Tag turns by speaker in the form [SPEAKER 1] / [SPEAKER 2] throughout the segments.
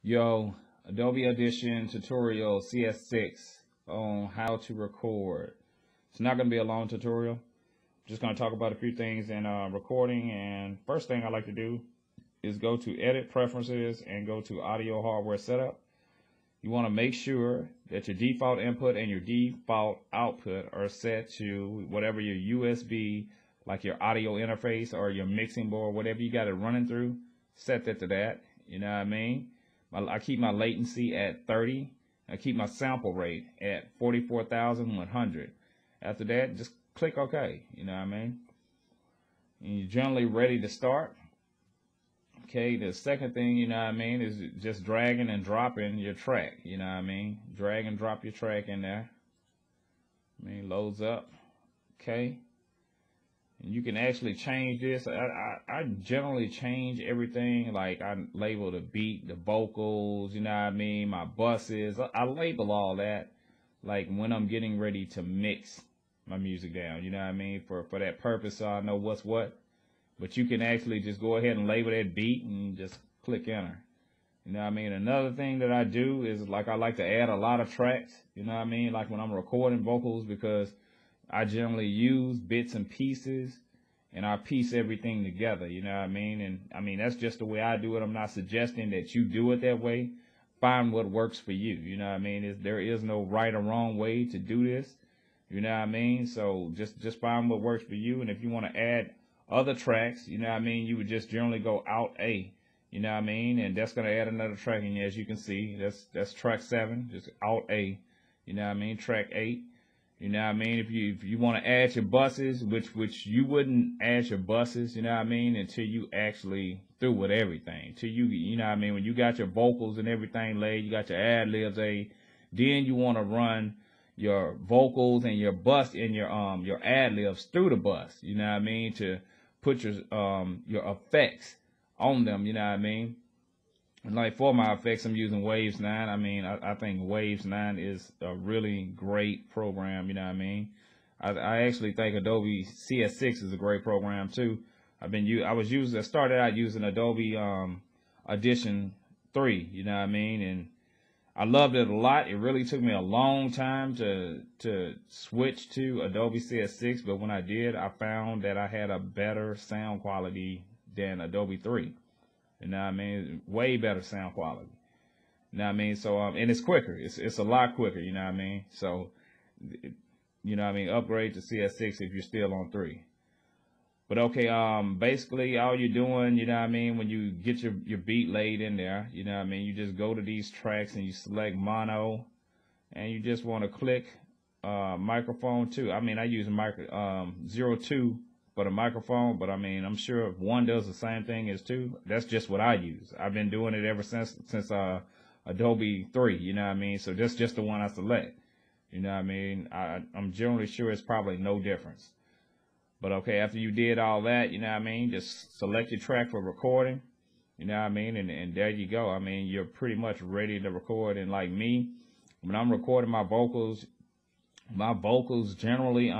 [SPEAKER 1] Yo, Adobe Audition tutorial CS6 on how to record. It's not going to be a long tutorial. Just going to talk about a few things in recording. And first thing I like to do is go to Edit Preferences and go to Audio Hardware Setup. You want to make sure that your default input and your default output are set to whatever your USB, like your audio interface or your mixing board, whatever you got it running through, set that to that. You know what I mean? I keep my latency at 30. I keep my sample rate at 44,100. After that, just click OK. You know what I mean? And you're generally ready to start. Okay, the second thing, you know what I mean, is just dragging and dropping your track. You know what I mean? Drag and drop your track in there. Loads up. Okay. And you can actually change this. I generally change everything. Like I label the beat, the vocals, you know what I mean, my buses. I label all that like when I'm getting ready to mix my music down, you know what I mean, for that purpose, so I know what's what. But you can actually just go ahead and label that beat and just click enter. You know what I mean? Another thing that I do is like I like to add a lot of tracks, you know what I mean, like when I'm recording vocals, because I generally use bits and pieces and I piece everything together, you know what I mean? And I mean, that's just the way I do it. I'm not suggesting that you do it that way. Find what works for you, you know what I mean? There is no right or wrong way to do this, you know what I mean? So just find what works for you. And if you want to add other tracks, you know what I mean, you would just generally go Alt A, you know what I mean? And that's going to add another track in here, as you can see. That's track 7, just Alt A, you know what I mean? Track 8. You know what I mean? If you want to add your buses, which you wouldn't add your buses, you know what I mean, until you actually through with everything. Until you know what I mean, when you got your vocals and everything laid, you got your ad libs then you want to run your vocals and your bus and your ad libs through the bus, you know what I mean, to put your effects on them, you know what I mean. And like for my effects, I'm using Waves 9. I mean, I think Waves 9 is a really great program, you know what I mean. I actually think Adobe CS6 is a great program too. I started out using Adobe Audition 3, you know what I mean, and I loved it a lot. It really took me a long time to switch to Adobe CS6, but when I did, I found that I had a better sound quality than Adobe 3. You know what I mean? Way better sound quality. You know what I mean? So and it's quicker. It's a lot quicker, you know what I mean? So you know what I mean, upgrade to CS6 if you're still on 3. But okay, basically all you're doing, you know what I mean, when you get your beat laid in there, you know what I mean, you just go to these tracks and you select mono and you just want to click microphone 2. I mean, I use 02 for the microphone, but I mean, I'm sure if 1 does the same thing as 2, that's just what I use. I've been doing it ever since Adobe 3, you know what I mean? So that's just the one I select. You know what I mean? I'm generally sure it's probably no difference. But okay, after you did all that, you know what I mean, just select your track for recording, you know what I mean, and there you go. I mean, you're pretty much ready to record. And like me, when I'm recording my vocals generally,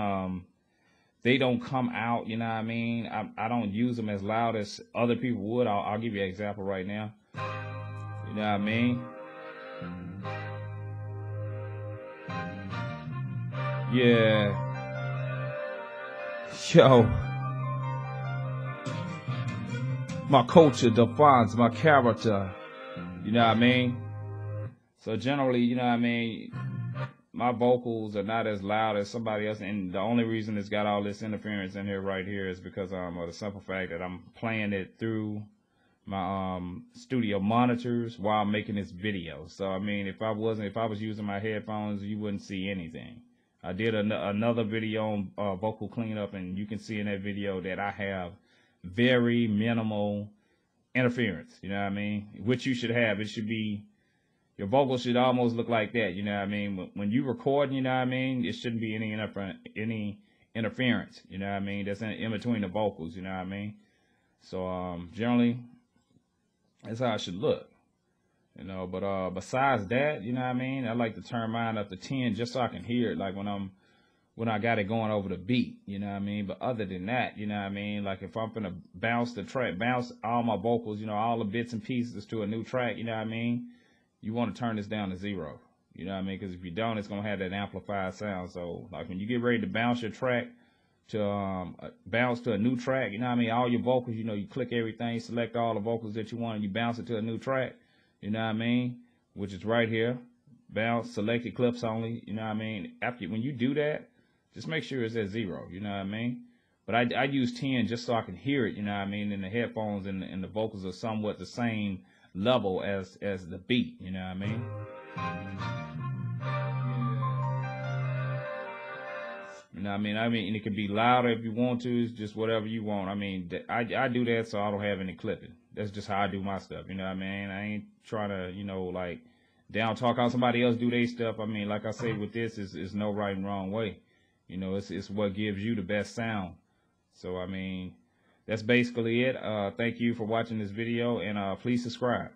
[SPEAKER 1] they don't come out, you know what I mean. I don't use them as loud as other people would. I'll give you an example right now. You know what I mean? Yeah. Yo. My culture defines my character. You know what I mean? So generally, you know what I mean, my vocals are not as loud as somebody else, and the only reason it's got all this interference in here right here is because of the simple fact that I'm playing it through my studio monitors while I'm making this video. So I mean, if I was using my headphones, you wouldn't see anything. I did another video on vocal cleanup, and you can see in that video that I have very minimal interference, you know what I mean, which you should have. It should be, your vocals should almost look like that, you know what I mean. When you record, you know what I mean, it shouldn't be any interference, you know what I mean, that's in between the vocals, you know what I mean. So generally that's how it should look, you know. But besides that, you know what I mean, I like to turn mine up to 10 just so I can hear it, like when when I got it going over the beat, you know what I mean? But other than that, you know what I mean? Like if I'm gonna bounce the track, bounce all my vocals, you know, all the bits and pieces to a new track, you know what I mean? You want to turn this down to 0, you know what I mean? Because if you don't, it's gonna have that amplified sound. So like when you get ready to bounce your track to bounce to a new track, you know what I mean? All your vocals, you know, you click everything, you select all the vocals that you want, and you bounce it to a new track, you know what I mean? Which is right here. Bounce, selected clips only, you know what I mean? When you do that, just make sure it's at 0, you know what I mean? But I use 10 just so I can hear it, you know what I mean? And the headphones and the vocals are somewhat the same level as the beat, you know what I mean? You know what I mean? And it can be louder if you want to. It's just whatever you want. I mean, I do that so I don't have any clipping. That's just how I do my stuff, you know what I mean? I ain't trying to, you know, like down talk how somebody else do their stuff. I mean, like I say with this, is no right and wrong way. You know, it's what gives you the best sound. So, I mean, that's basically it. Thank you for watching this video, and please subscribe.